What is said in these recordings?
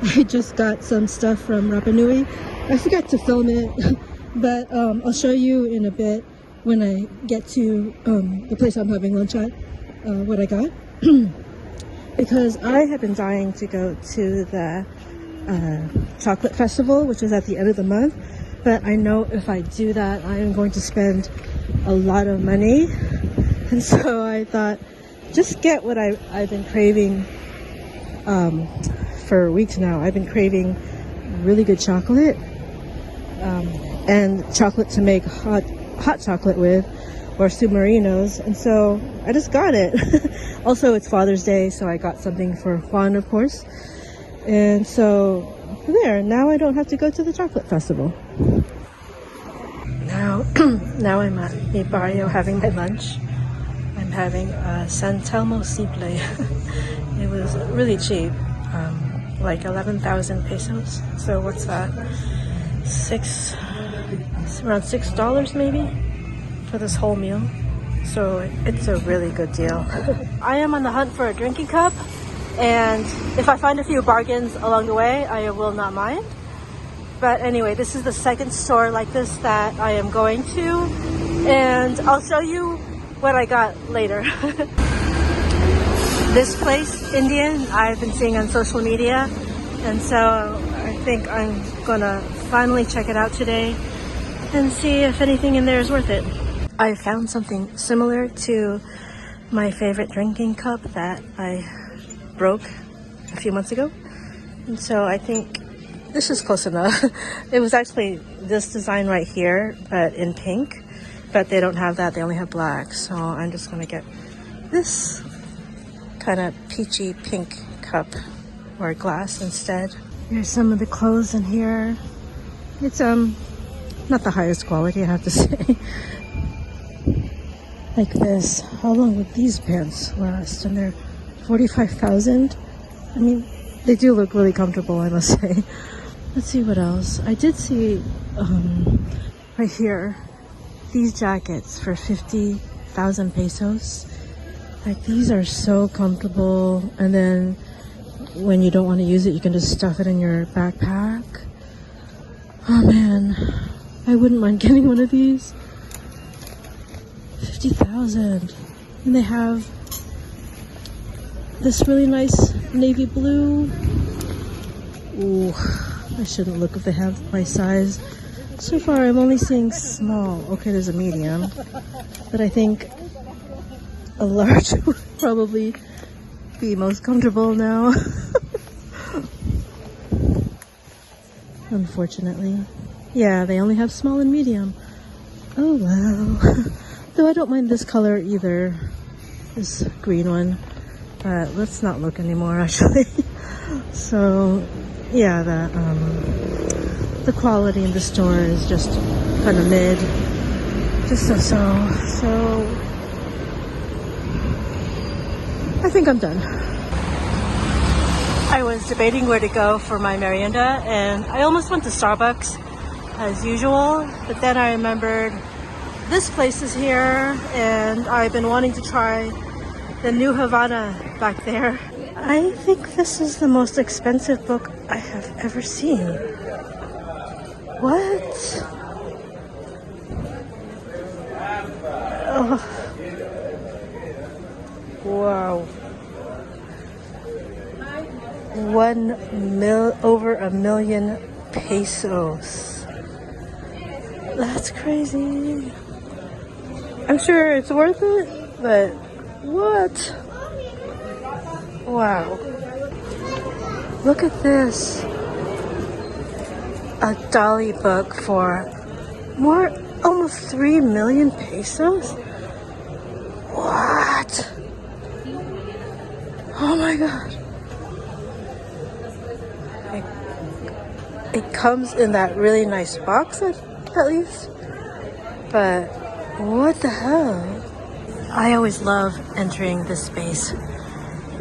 I just got some stuff from Rapa Nui. I forgot to film it, but I'll show you in a bit when I get to the place I'm having lunch at, what I got. Because I have been dying to go to the chocolate festival, which is at the end of the month. But I know if I do that, I am going to spend a lot of money. And so I thought, just get what I've been craving for weeks now. I've been craving really good chocolate and chocolate to make hot chocolate with, or submarinos. And so I just got it. Also, it's Father's Day, so I got something for Juan, of course. And so there, now I don't have to go to the chocolate festival. Now I'm at the barrio having my lunch. I'm having a San Telmo Simple. It was really cheap, like 11,000 pesos. So what's that? Around $6 maybe for this whole meal. So it's a really good deal. I am on the hunt for a drinking cup, and if I find a few bargains along the way, I will not mind. But anyway, this is the second store like this that I am going to, and I'll show you what I got later. This place, Indian, I've been seeing on social media, and so I think I'm gonna finally check it out today and see if anything in there is worth it. I found something similar to my favorite drinking cup that I broke a few months ago, and so I think this is close enough. It was actually this design right here, but in pink, but they don't have that, they only have black. So I'm just gonna get this kind of peachy pink cup or glass instead. Here's some of the clothes in here. It's not the highest quality, I have to say. Like this. How long would these pants last? And they're 45,000. I mean, they do look really comfortable, I must say. Let's see what else. I did see right here these jackets for 50,000 pesos. Like, these are so comfortable, and then when you don't want to use it, you can just stuff it in your backpack. Oh man, I wouldn't mind getting one of these. 50,000. And they have this really nice navy blue. Ooh, I shouldn't look if they have my size. So far I'm only seeing small. Okay, there's a medium, but I think a large would probably be most comfortable now. Unfortunately. Yeah, they only have small and medium. Oh well. Though I don't mind this color either. This green one. But let's not look anymore actually. So yeah, the quality in the store is just kind of mid. Just so I think I'm done. I was debating where to go for my merienda, and I almost went to Starbucks as usual, but then I remembered this place is here, and I've been wanting to try the new Havanna back there. I think this is the most expensive book I have ever seen. What? Oh. Wow. Over 1 million pesos. That's crazy. I'm sure it's worth it, but what? Wow. Look at this. A Dolly book for almost 3 million pesos? What? Oh my god. It comes in that really nice box at least. But what the hell? I always love entering this space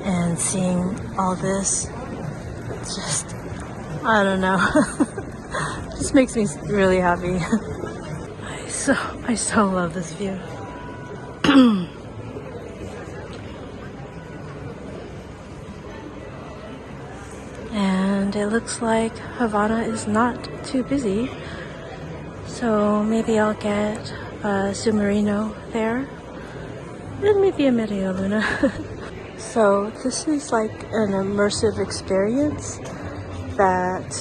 and seeing all this. It's just, I don't know. It just makes me really happy. I so love this view. And and it looks like Havanna is not too busy. So maybe I'll get a submarino there and maybe a media luna. So this is like an immersive experience that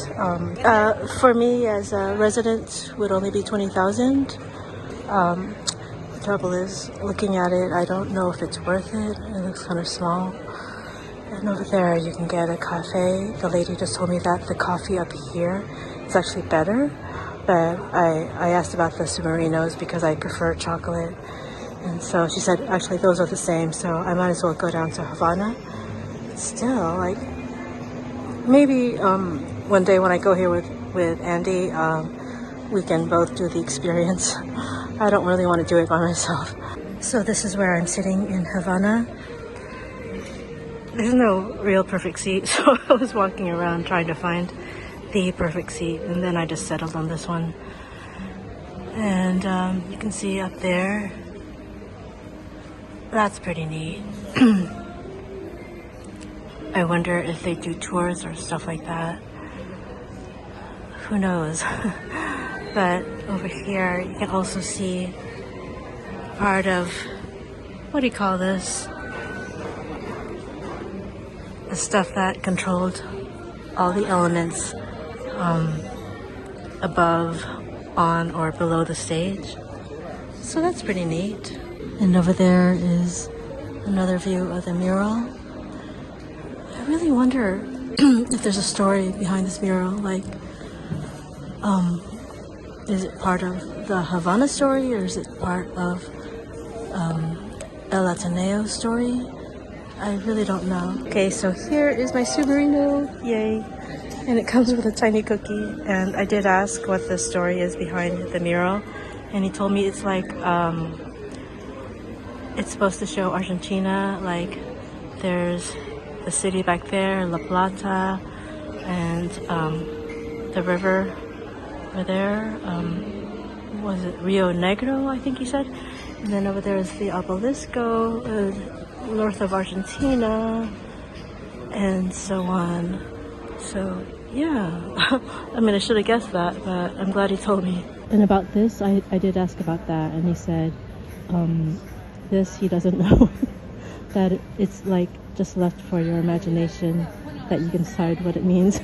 for me as a resident would only be 20,000. The trouble is, looking at it, I don't know if it's worth it. It looks kind of small. And over there you can get a cafe. The lady just told me that the coffee up here is actually better. But I asked about the submarinos because I prefer chocolate. And so she said, actually, those are the same. So I might as well go down to Havanna. Still, like, maybe one day when I go here with Andy, we can both do the experience. I don't really want to do it by myself. So this is where I'm sitting in Havanna. There's no real perfect seat, so I was walking around trying to find the perfect seat, and then I just settled on this one. And you can see up there, that's pretty neat. I wonder if they do tours or stuff like that. Who knows? But over here you can also see part of, what do you call this? The stuff that controlled all the elements above, on, or below the stage. So that's pretty neat. And over there is another view of the mural. I really wonder if there's a story behind this mural. Like, is it part of the Havanna story, or is it part of El Ateneo story? I really don't know. Okay, so here is my submarino. Yay. And it comes with a tiny cookie. And I did ask what the story is behind the mural. And he told me it's like, it's supposed to show Argentina. Like, there's the city back there, La Plata, and the river over there. Was it Rio Negro, I think he said? And then over there is the obelisco, north of Argentina, and so on. So yeah, I mean, I should have guessed that, but I'm glad he told me. And about this, I did ask about that, and he said this he doesn't know. That it's like just left for your imagination, that you can decide what it means.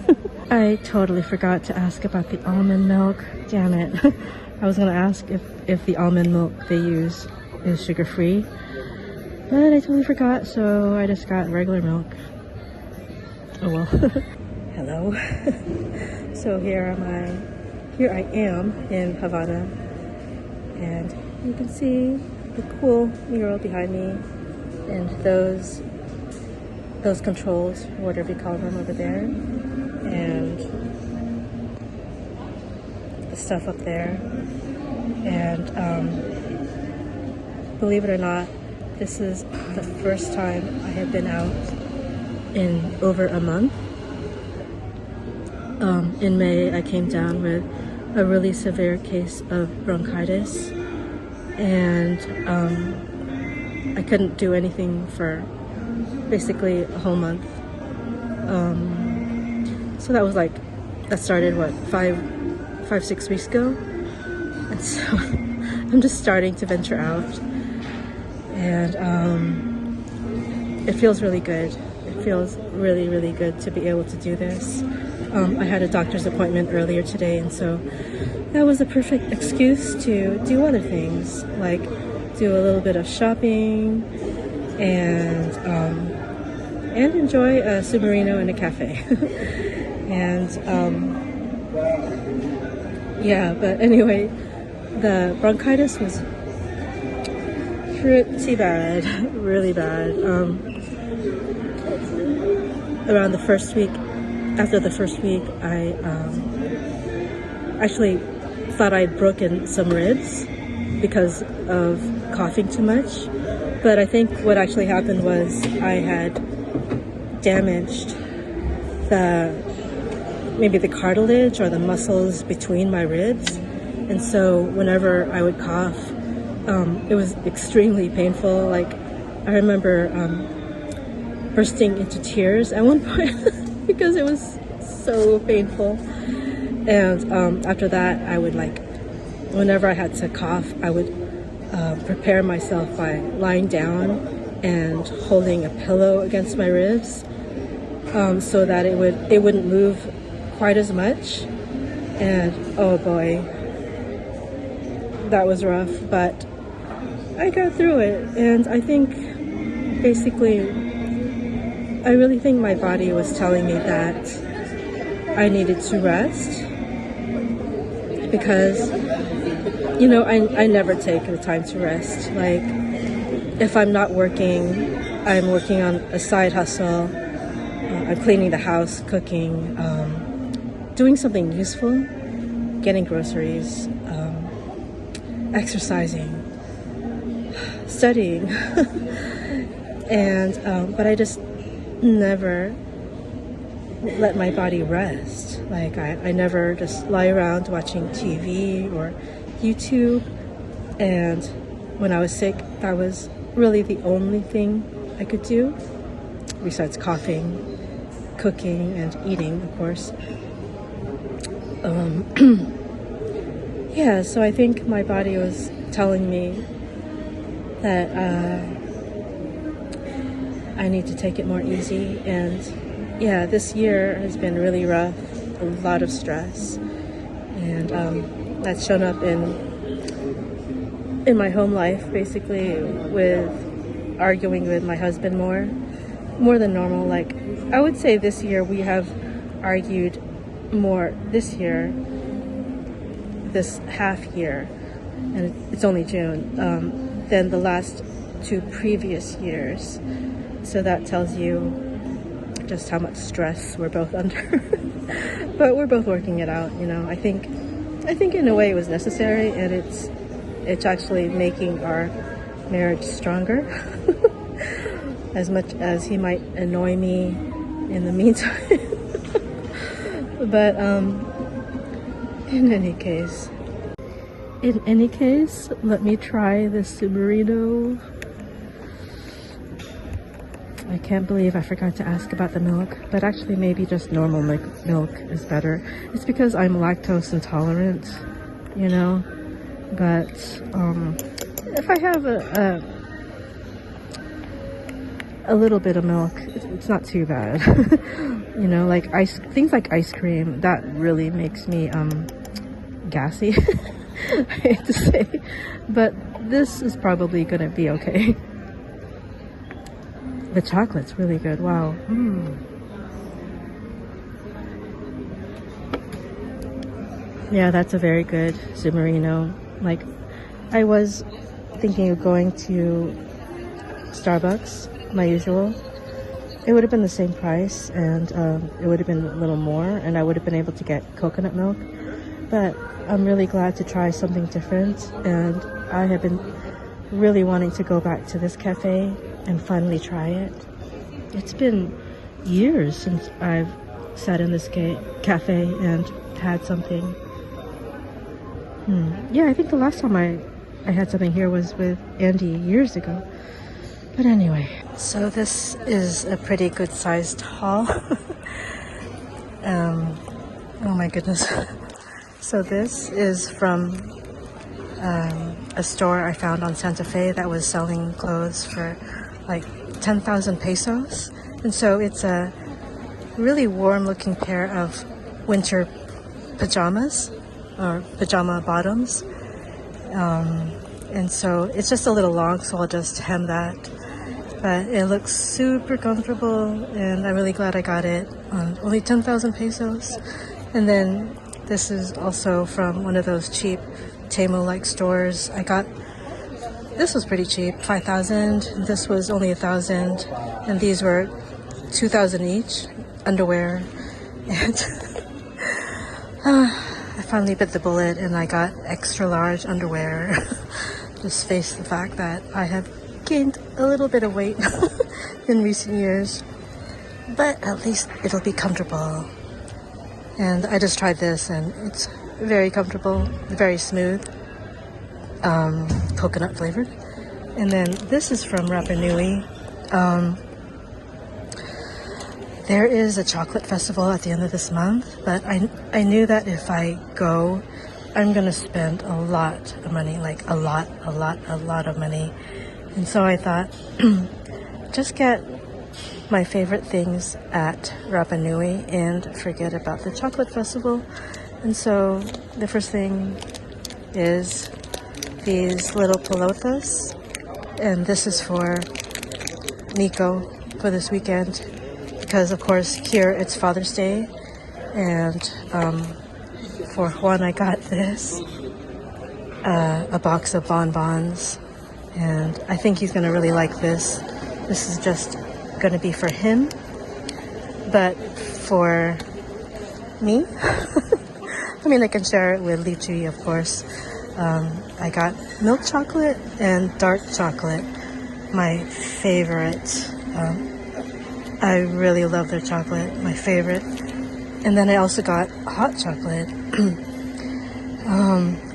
I totally forgot to ask about the almond milk. Damn it. I was gonna ask if the almond milk they use is sugar-free, but I totally forgot, so I just got regular milk. Oh well. Hello. So here I am in Havanna, and you can see the cool mural behind me, and those controls, whatever you call them, over there, and the stuff up there. And believe it or not, this is the first time I have been out in over a month. In May, I came down with a really severe case of bronchitis, and I couldn't do anything for basically a whole month. So that started what, 5-6 weeks ago, and so I'm just starting to venture out, and it feels really good. It feels really, really good to be able to do this. I had a doctor's appointment earlier today, and so that was the perfect excuse to do other things, like do a little bit of shopping and enjoy a submarino in a cafe. And yeah, but anyway, the bronchitis was pretty bad, really bad. Around the first week, after the first week, I actually thought I'd broken some ribs because of coughing too much. But I think what actually happened was I had damaged maybe the cartilage or the muscles between my ribs. And so whenever I would cough, it was extremely painful. Like, I remember bursting into tears at one point because it was so painful. And after that, I would whenever I had to cough, I would prepare myself by lying down and holding a pillow against my ribs, so that it wouldn't move quite as much. And oh boy, that was rough, but I got through it. And I think I really think my body was telling me that I needed to rest, because I never take the time to rest. Like, if I'm not working, I'm working on a side hustle. I'm cleaning the house, cooking, doing something useful, getting groceries, exercising, studying. And but I just never let my body rest. Like, I never just lie around watching TV or YouTube. And when I was sick, that was really the only thing I could do, besides coughing, cooking, and eating, of course. Yeah, so I think my body was telling me that I need to take it more easy. And yeah, this year has been really rough, a lot of stress, and that's shown up in my home life, basically, with arguing with my husband more than normal. Like, I would say this year we have argued more this year, this half year, and it's only June, than the last 2 previous years. So that tells you just how much stress we're both under. But we're both working it out, I think in a way it was necessary, and it's actually making our marriage stronger. As much as he might annoy me in the meantime. But in any case, let me try this submarino. I can't believe I forgot to ask about the milk, but actually maybe just normal milk is better. It's because I'm lactose intolerant, but if I have a little bit of milk, it's not too bad. Like things like ice cream, that really makes me gassy. I hate to say, but this is probably gonna be okay. The chocolate's really good. Wow. Yeah, that's a very good submarino. Like, I was thinking of going to Starbucks, my usual. It would have been the same price, and it would have been a little more, and I would have been able to get coconut milk. But I'm really glad to try something different, and I have been really wanting to go back to this cafe and finally try it. It's been years since I've sat in this cafe and had something. Yeah, I think the last time I had something here was with Andy years ago. But anyway, so this is a pretty good sized haul. Oh my goodness. So this is from a store I found on Santa Fe that was selling clothes for like 10,000 pesos. And so it's a really warm looking pair of winter pajamas, or pajama bottoms. And so it's just a little long, so I'll just hem that. But it looks super comfortable, and I'm really glad I got it on only 10,000 pesos. And then this is also from one of those cheap Temu-like stores. This was pretty cheap, 5,000. This was only 1,000, and these were 2,000 each. Underwear, and I finally bit the bullet, and I got extra large underwear. Just face the fact that I have gained a little bit of weight in recent years, but at least it'll be comfortable. And I just tried this, and it's very comfortable, very smooth, coconut flavored. And then this is from Rapa Nui. There is a chocolate festival at the end of this month, but I knew that if I go, I'm gonna spend a lot of money, like a lot of money. And so I thought, just get my favorite things at Rapa Nui and forget about the chocolate festival. And so the first thing is these little pelotas, and this is for Nico for this weekend because of course here it's Father's Day, and for Juan I got this a box of bonbons, and I think he's gonna really like this. This is just gonna be for him, but for me I mean, I can share it with Lychee, of course. I got milk chocolate and dark chocolate, my favorite. I really love their chocolate, my favorite. And then I also got hot chocolate.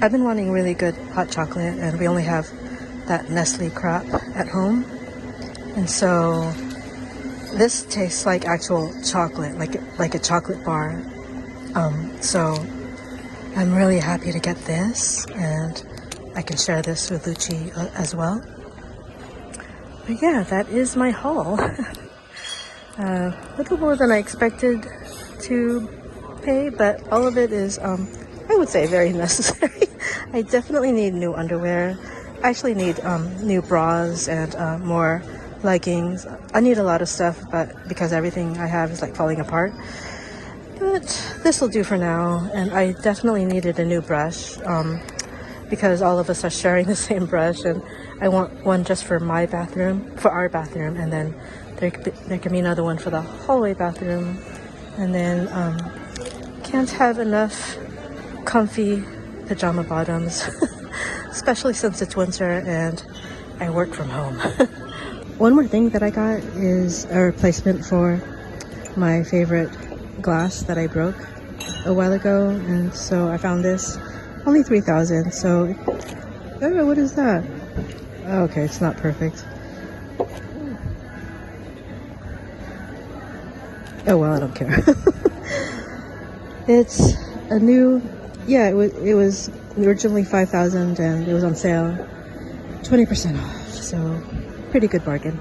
I've been wanting really good hot chocolate, and we only have that Nestle crap at home. And so this tastes like actual chocolate, like a chocolate bar. So I'm really happy to get this, and I can share this with Lychee as well. But yeah, that is my haul. A little more than I expected to pay, but all of it is, I would say, very necessary. I definitely need new underwear. I actually need new bras and more leggings. I need a lot of stuff, but because everything I have is like falling apart. But this will do for now, and I definitely needed a new brush because all of us are sharing the same brush, and I want one just for my bathroom, for our bathroom, and then there can be another one for the hallway bathroom, and then can't have enough comfy pajama bottoms, especially since it's winter and I work from home. One more thing that I got is a replacement for my favorite glass that I broke a while ago, and so I found this, only 3,000. So oh, what is that? Oh, okay, it's not perfect. Oh well, I don't care. It's a new, yeah, it was originally 5,000 and it was on sale 20% off, so pretty good bargain.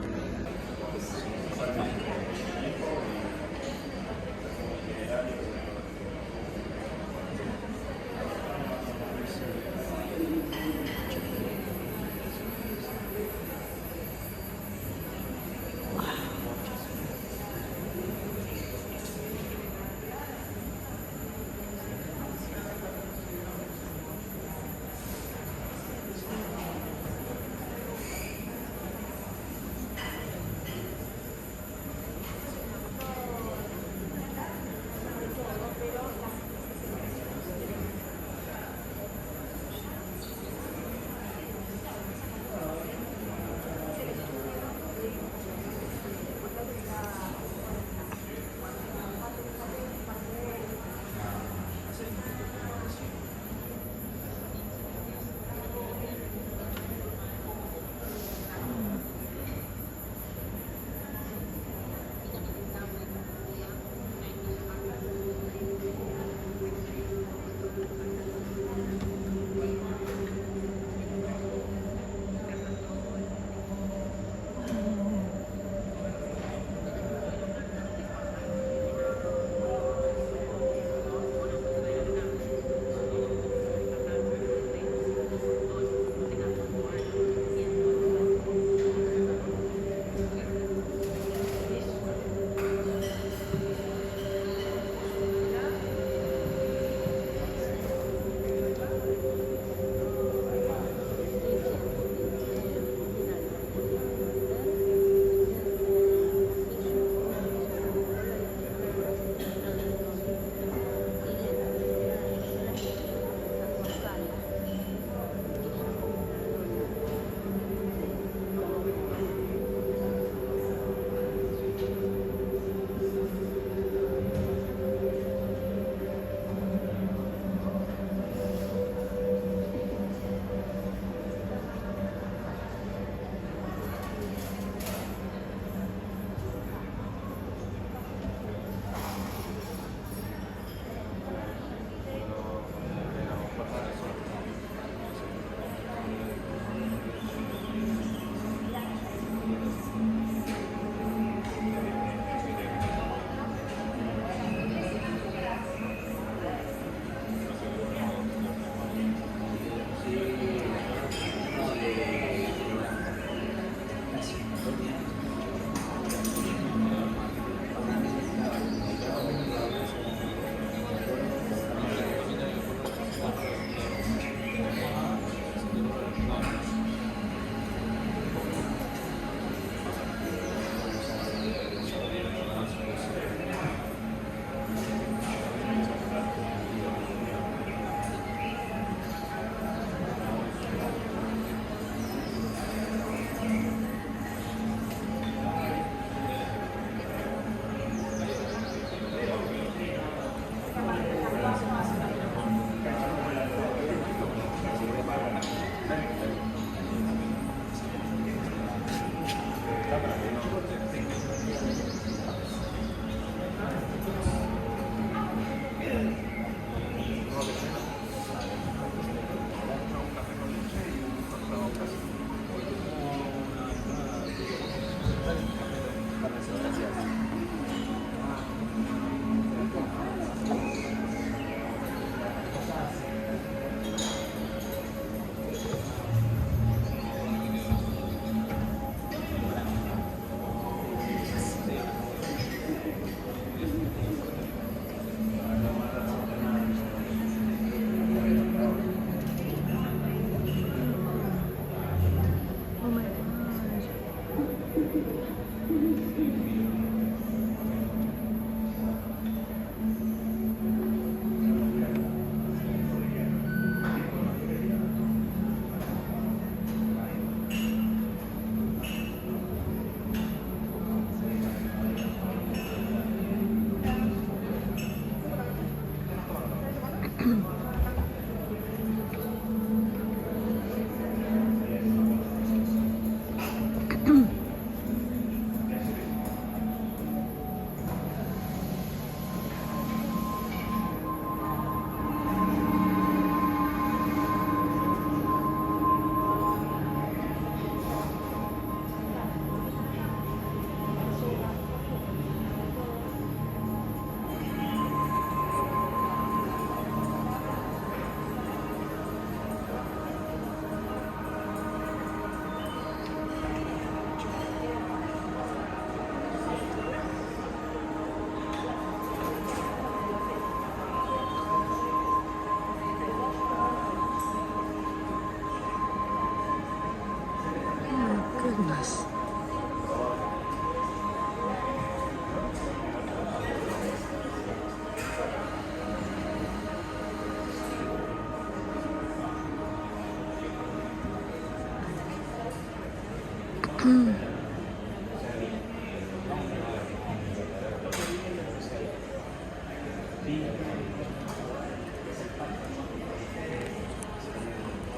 Goodness.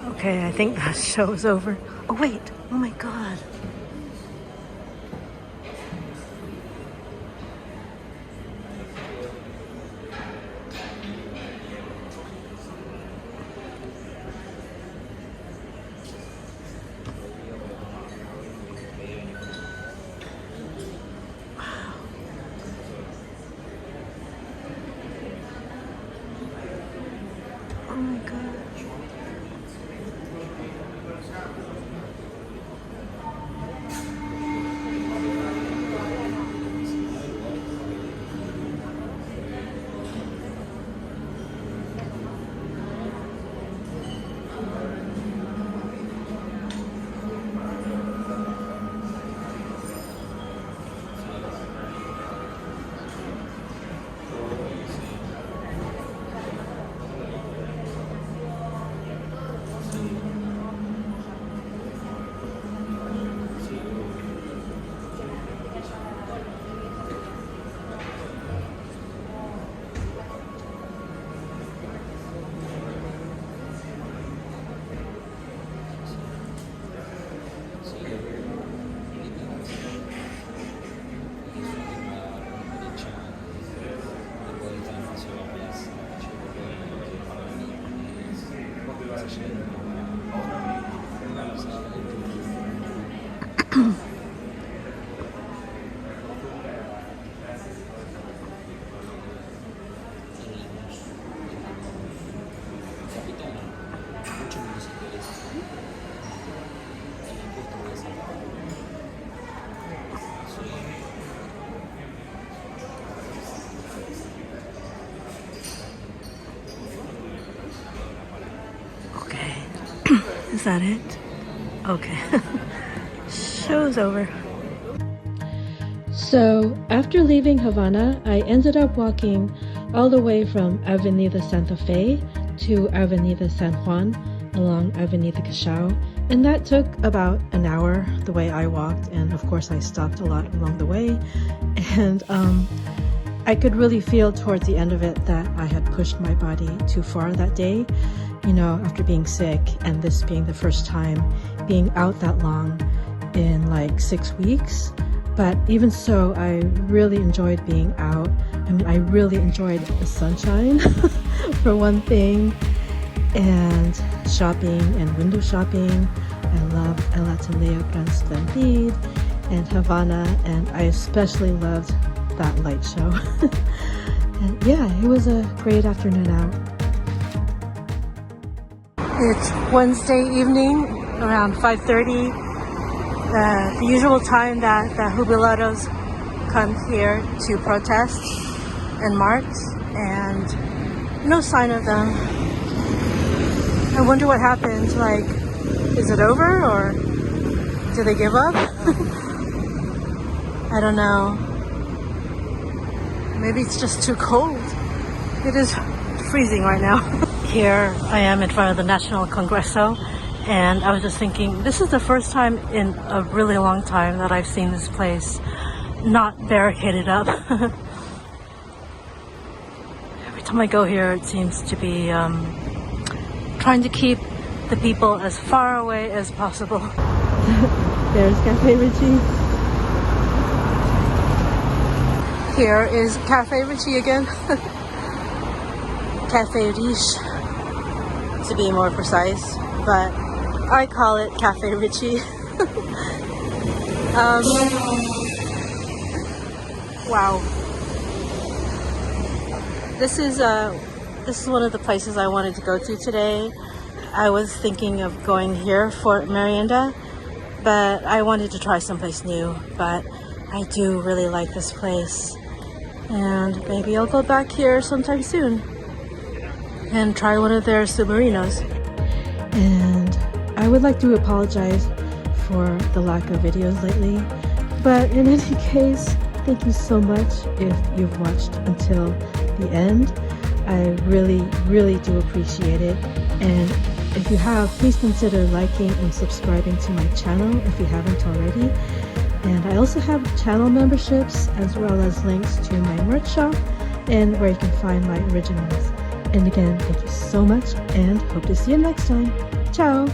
Okay, I think that show's over. Oh wait, oh my god. Oh my god. Is that it? Okay. Show's over. So after leaving Havanna, I ended up walking all the way from Avenida Santa Fe to Avenida San Juan along Avenida Cachao, and that took about an hour the way I walked, and of course I stopped a lot along the way, and I could really feel towards the end of it that I had pushed my body too far that day, you know, after being sick and this being the first time being out that long in like 6 weeks. But even so, I really enjoyed being out. I mean, I really enjoyed the sunshine for one thing, and shopping and window shopping. I love El Ateneo Gran Splendid and Havanna, and I especially loved that light show. And yeah, it was a great afternoon out. It's Wednesday evening around 5:30, the usual time that the jubilados come here to protest and march, and no sign of them. I wonder what happened. Like, is it over, or did they give up? I don't know. Maybe it's just too cold. It is freezing right now. Here I am in front of the National Congreso, and I was just thinking, this is the first time in a really long time that I've seen this place not barricaded up. Every time I go here, it seems to be trying to keep the people as far away as possible. There's Cafe Richie. Here is Cafe Richie again. Cafe Riche, to be more precise, but I call it Cafe Richie. Wow. This is one of the places I wanted to go to today. I was thinking of going here for merienda, but I wanted to try someplace new. But I do really like this place, and maybe I'll go back here sometime soon and try one of their submarinos. And I would like to apologize for the lack of videos lately, but in any case, thank you so much if you've watched until the end. I really do appreciate it, and if you have, please consider liking and subscribing to my channel if you haven't already. And I also have channel memberships as well as links to my merch shop and where you can find my originals. And again, thank you so much and hope to see you next time. Ciao!